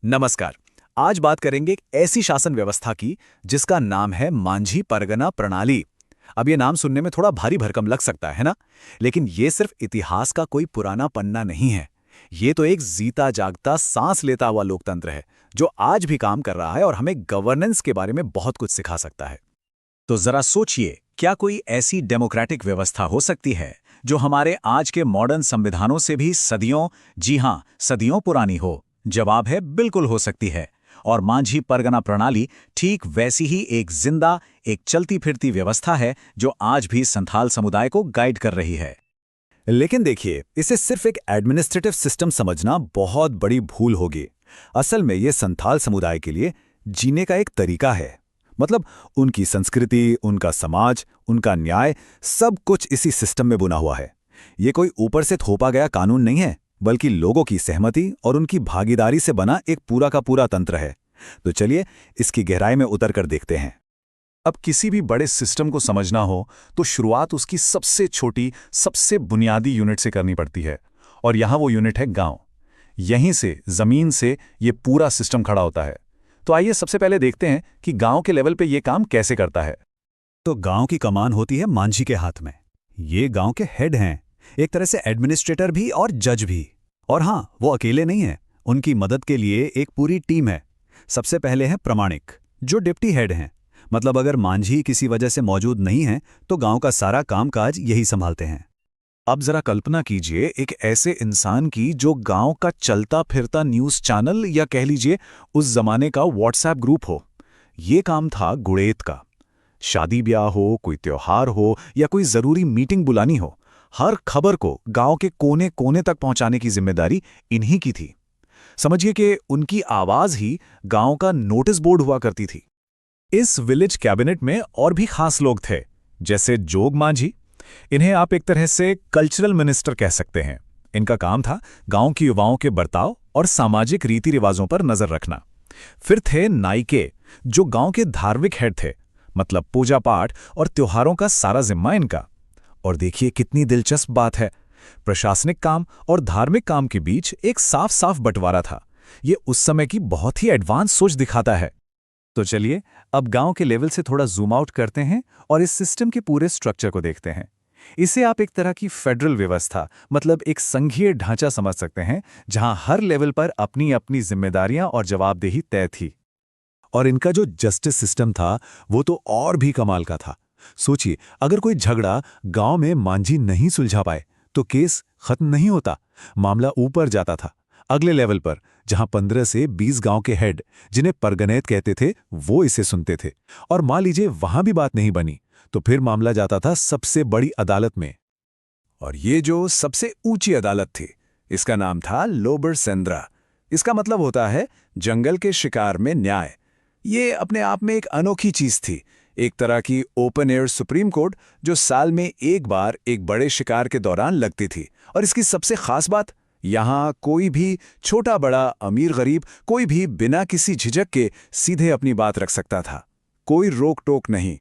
नमस्कार। आज बात करेंगे एक ऐसी शासन व्यवस्था की जिसका नाम है मांझी परगना प्रणाली। अब ये नाम सुनने में थोड़ा भारी भरकम लग सकता है ना? लेकिन ये सिर्फ इतिहास का कोई पुराना पन्ना नहीं है। ये तो एक जीता जागता सांस लेता हुआ लोकतंत्र है जो आज भी काम कर रहा है और हमें गवर्नेंस के बारे में बहुत कुछ सिखा सकता है। तो जरा सोचिए, क्या कोई ऐसी डेमोक्रेटिक व्यवस्था हो सकती है जो हमारे आज के मॉडर्न संविधानों से भी सदियों, जी हां, सदियों पुरानी हो? जवाब है, बिल्कुल हो सकती है। और मांझी परगना प्रणाली ठीक वैसी ही एक जिंदा, एक चलती फिरती व्यवस्था है जो आज भी संथाल समुदाय को गाइड कर रही है। लेकिन देखिए, इसे सिर्फ एक एडमिनिस्ट्रेटिव सिस्टम समझना बहुत बड़ी भूल होगी। असल में ये संथाल समुदाय के लिए जीने का एक तरीका है। मतलब उनकी संस्कृति, उनका समाज, उनका न्याय, सब कुछ इसी सिस्टम में बुना हुआ है। ये कोई ऊपर से थोपा गया कानून नहीं है, बल्कि लोगों की सहमति और उनकी भागीदारी से बना एक पूरा का पूरा तंत्र है। तो चलिए इसकी गहराई में उतर कर देखते हैं। अब किसी भी बड़े सिस्टम को समझना हो तो शुरुआत उसकी सबसे छोटी, सबसे बुनियादी यूनिट से करनी पड़ती है। और यहाँ वो यूनिट है गांव। यहीं से, जमीन से ये पूरा सिस्टम खड़ा होता है। तो आइए सबसे पहले देखते हैं कि गांव के लेवल पे ये काम कैसे करता है। तो गांव की कमान होती है मांझी के हाथ में। ये गांव के हेड हैं, एक तरह से एडमिनिस्ट्रेटर भी और जज भी। और हाँ, वो अकेले नहीं हैं, उनकी मदद के लिए एक पूरी टीम है। सबसे पहले है प्रमाणिक, जो डिप्टी हेड हैं। मतलब अगर मांझी किसी वजह से मौजूद नहीं है तो गांव का सारा कामकाज यही संभालते हैं। अब जरा कल्पना कीजिए एक ऐसे इंसान की जो गांव का चलता फिरता न्यूज चैनल या कह लीजिए उस जमाने का व्हाट्सएप ग्रुप हो। ये काम था गुड़ेत का। शादी ब्याह हो, कोई त्योहार हो या कोई जरूरी मीटिंग बुलानी हो, हर खबर को गांव के कोने कोने तक पहुंचाने की जिम्मेदारी इन्हीं की थी। समझिए कि उनकी आवाज ही गांव का नोटिस बोर्ड हुआ करती थी। इस विलेज कैबिनेट में और भी खास लोग थे, जैसे जोग मांझी। इन्हें आप एक तरह से कल्चरल मिनिस्टर कह सकते हैं। इनका काम था गांव के युवाओं के बर्ताव और सामाजिक रीति रिवाजों पर नजर रखना। फिर थे नाइके, जो गांव के धार्मिक हेड थे। मतलब पूजा पाठ और त्योहारों का सारा जिम्मा इनका। और देखिए कितनी दिलचस्प बात है, प्रशासनिक काम और धार्मिक काम के बीच एक साफ साफ बंटवारा था। ये उस समय की बहुत ही एडवांस सोच दिखाता है। तो चलिए अब गांव के लेवल से थोड़ा जूम आउट करते हैं और इस सिस्टम के पूरे स्ट्रक्चर को देखते हैं। इसे आप एक तरह की फेडरल व्यवस्था, मतलब एक संघीय ढांचा समझ सकते हैं, जहां हर लेवल पर अपनी अपनी जिम्मेदारियां और जवाबदेही तय थी। और इनका जो जस्टिस सिस्टम था वो तो और भी कमाल का था। सोचिए, अगर कोई झगड़ा गांव में मांझी नहीं सुलझा पाए तो केस खत्म नहीं होता, मामला ऊपर जाता था अगले लेवल पर, जहां 15 से 20 गांव के हेड, जिन्हें परगनेत कहते थे, वो इसे सुनते थे। और मान लीजिए वहां भी बात नहीं बनी तो फिर मामला जाता था सबसे बड़ी अदालत में। और ये जो सबसे ऊंची अदालत थी, इसका नाम था लोबर सेंद्रा। इसका मतलब होता है जंगल के शिकार में न्याय। ये अपने आप में एक अनोखी चीज थी, एक तरह की ओपन एयर सुप्रीम कोर्ट जो साल में एक बार एक बड़े शिकार के दौरान लगती थी। और इसकी सबसे खास बात, यहां कोई भी छोटा बड़ा, अमीर गरीब, कोई भी बिना किसी झिझक के सीधे अपनी बात रख सकता था। कोई रोक टोक नहीं।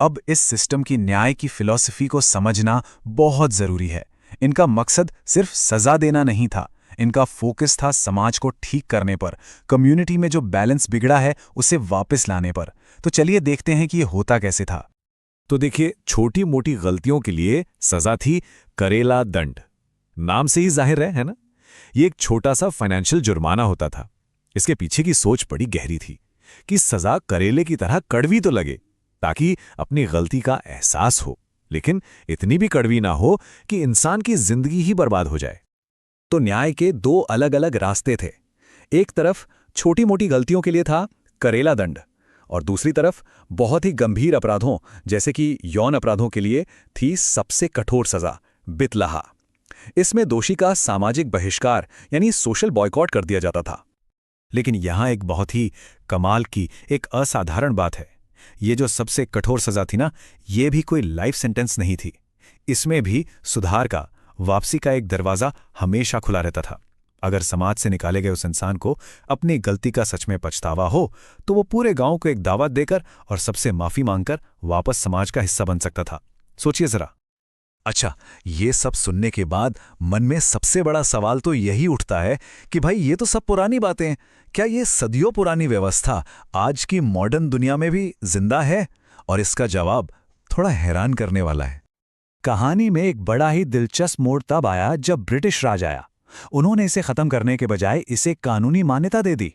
अब इस सिस्टम की न्याय की फिलॉसफी को समझना बहुत जरूरी है। इनका मकसद सिर्फ सजा देना नहीं था, इनका फोकस था समाज को ठीक करने पर, कम्युनिटी में जो बैलेंस बिगड़ा है उसे वापस लाने पर। तो चलिए देखते हैं कि ये होता कैसे था। तो देखिए, छोटी मोटी गलतियों के लिए सजा थी करेला दंड। नाम से ही जाहिर है ना? ये एक छोटा सा फाइनेंशियल जुर्माना होता था। इसके पीछे की सोच बड़ी गहरी थी कि सजा करेले की तरह कड़वी तो लगे ताकि अपनी गलती का एहसास हो, लेकिन इतनी भी कड़वी ना हो कि इंसान की जिंदगी ही बर्बाद हो जाए। तो न्याय के दो अलग अलग रास्ते थे। एक तरफ छोटी मोटी गलतियों के लिए था करेला दंड, और दूसरी तरफ बहुत ही गंभीर अपराधों जैसे कि यौन अपराधों के लिए थी सबसे कठोर सजा, बितलाहा। इसमें दोषी का सामाजिक बहिष्कार यानी सोशल बॉयकॉट कर दिया जाता था। लेकिन यहां एक बहुत ही कमाल की, एक असाधारण बात है। ये जो सबसे कठोर सजा थी ना, ये भी कोई लाइफ सेंटेंस नहीं थी। इसमें भी सुधार का, वापसी का एक दरवाजा हमेशा खुला रहता था। अगर समाज से निकाले गए उस इंसान को अपनी गलती का सच में पछतावा हो तो वो पूरे गांव को एक दावत देकर और सबसे माफी मांगकर वापस समाज का हिस्सा बन सकता था। सोचिए जरा। अच्छा, ये सब सुनने के बाद मन में सबसे बड़ा सवाल तो यही उठता है कि भाई ये तो सब पुरानी बातें हैं, क्या ये सदियों पुरानी व्यवस्था आज की मॉडर्न दुनिया में भी जिंदा है? और इसका जवाब थोड़ा हैरान करने वाला है। कहानी में एक बड़ा ही दिलचस्प मोड़ तब आया जब ब्रिटिश राज आया। उन्होंने इसे खत्म करने के बजाय इसे कानूनी मान्यता दे दी।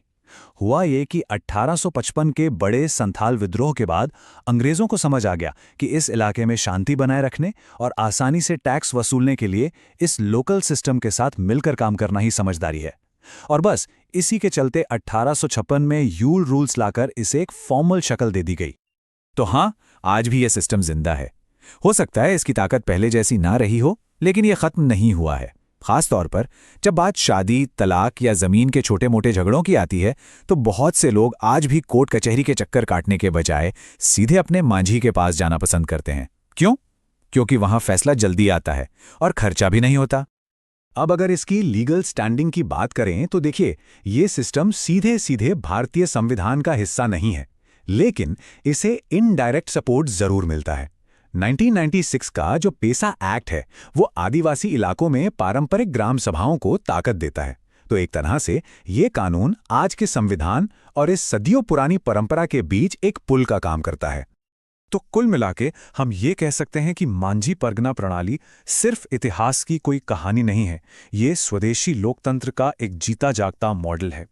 हुआ ये कि 1855 के बड़े संथाल विद्रोह के बाद अंग्रेजों को समझ आ गया कि इस इलाके में शांति बनाए रखने और आसानी से टैक्स वसूलने के लिए इस लोकल सिस्टम के साथ मिलकर काम करना ही समझदारी है। और बस इसी के चलते 1856 में यूल रूल्स लाकर इसे एक फॉर्मल शक्ल दे दी गई। तो हाँ, आज भी यह सिस्टम जिंदा है। हो सकता है इसकी ताकत पहले जैसी ना रही हो, लेकिन यह खत्म नहीं हुआ है। खास तौर पर जब बात शादी, तलाक या जमीन के छोटे मोटे झगड़ों की आती है, तो बहुत से लोग आज भी कोर्ट कचहरी के चक्कर काटने के बजाय सीधे अपने मांझी के पास जाना पसंद करते हैं। क्यों? क्योंकि वहां फैसला जल्दी आता है और खर्चा भी नहीं होता। अब अगर इसकी लीगल स्टैंडिंग की बात करें तो देखिए, ये सिस्टम सीधे सीधे भारतीय संविधान का हिस्सा नहीं है, लेकिन इसे इनडायरेक्ट सपोर्ट जरूर मिलता है। 1996 का जो पेसा एक्ट है, वो आदिवासी इलाकों में पारंपरिक ग्राम सभाओं को ताकत देता है। तो एक तरह से ये कानून आज के संविधान और इस सदियों पुरानी परंपरा के बीच एक पुल का काम करता है। तो कुल मिलाके हम ये कह सकते हैं कि मांझी परगना प्रणाली सिर्फ इतिहास की कोई कहानी नहीं है, ये स्वदेशी लोकतंत्र का एक जीता जागता मॉडल है।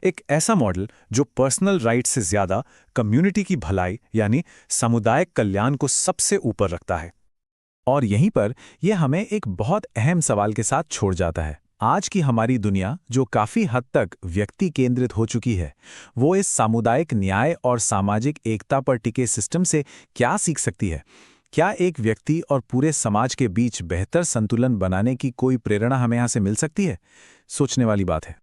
एक ऐसा मॉडल जो पर्सनल राइट से ज्यादा कम्युनिटी की भलाई यानी सामुदायिक कल्याण को सबसे ऊपर रखता है। और यहीं पर यह हमें एक बहुत अहम सवाल के साथ छोड़ जाता है। आज की हमारी दुनिया, जो काफी हद तक व्यक्ति केंद्रित हो चुकी है, वो इस सामुदायिक न्याय और सामाजिक एकता पर टिके सिस्टम से क्या सीख सकती है? क्या एक व्यक्ति और पूरे समाज के बीच बेहतर संतुलन बनाने की कोई प्रेरणा हमें यहाँ से मिल सकती है? सोचने वाली बात है।